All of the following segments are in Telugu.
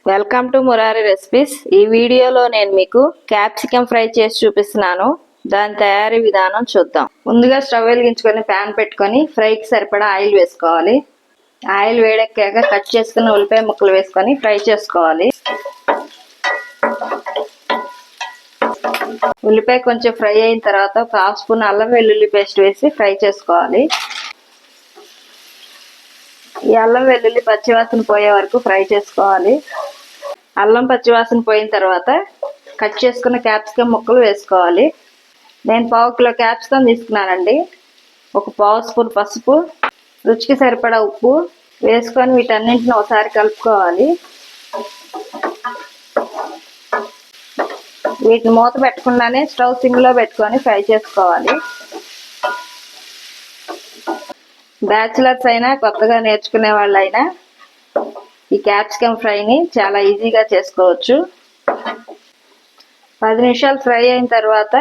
Welcome to Murari recipes. ఈ వీడియోలో నేను మీకు క్యాప్సికమ్ ఫ్రై చేసి చూపిస్తున్నాను. దాని తయారీ విధానం చూద్దాం. ముందుగా స్టవ్ వెలిగించుకొని ప్యాన్ పెట్టుకొని ఫ్రైకి సరిపడా ఆయిల్ వేసుకోవాలి. ఆయిల్ వేడెక్కాక కట్ చేసుకున్న ఉల్లిపాయ ముక్కలు వేసుకొని ఫ్రై చేసుకోవాలి. ఉల్లిపాయ కొంచెం ఫ్రై అయిన తర్వాత ఒక హాఫ్ స్పూన్ అల్లం వెల్లుల్లి పేస్ట్ వేసి ఫ్రై చేసుకోవాలి. ఈ అల్లం వెల్లుల్లి పచ్చివాసన పోయే వరకు ఫ్రై చేసుకోవాలి. అల్లం పచ్చివాసన పోయిన తర్వాత కట్ చేసుకున్న క్యాప్సికమ్ ముక్కలు వేసుకోవాలి. నేను 1/2 కిలో క్యాప్సికమ్ తీసుకున్నానండి. ఒక 1/2 స్పూన్ పసుపు, రుచికి సరిపడా ఉప్పు వేసుకొని వీటన్నింటిని ఒకసారి కలుపుకోవాలి. వీటిని మూత పెట్టకుండానే స్టవ్ సిమ్లో పెట్టుకొని ఫ్రై చేసుకోవాలి. బ్యాచిలర్స్ అయినా కొత్తగా నేర్చుకునే వాళ్ళైనా ఈ క్యాప్సికమ్ ఫ్రైని చాలా ఈజీగా చేసుకోవచ్చు. 10 నిమిషాలు ఫ్రై అయిన తర్వాత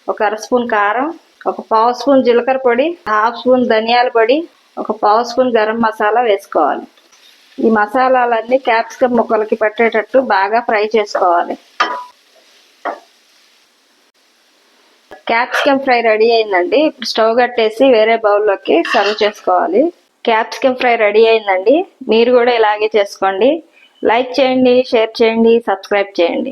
ఒక 1/2 స్పూన్ కారం, ఒక 1/2 స్పూన్ జీలకర్ర పొడి, 1/2 స్పూన్ ధనియాల పొడి, ఒక 1/2 స్పూన్ గరం మసాలా వేసుకోవాలి. ఈ మసాలాలన్నీ క్యాప్సికమ్ ముక్కలకి పట్టేటట్టు బాగా ఫ్రై చేసుకోవాలి. క్యాప్సికమ్ ఫ్రై రెడీ అయిందండి. ఇప్పుడు స్టవ్ కట్టేసి వేరే బౌల్లోకి సర్వ్ చేసుకోవాలి. క్యాప్సికమ్ ఫ్రై రెడీ అయిందండి. మీరు కూడా ఇలాగే చేసుకోండి. లైక్ చేయండి, షేర్ చేయండి, సబ్స్క్రైబ్ చేయండి.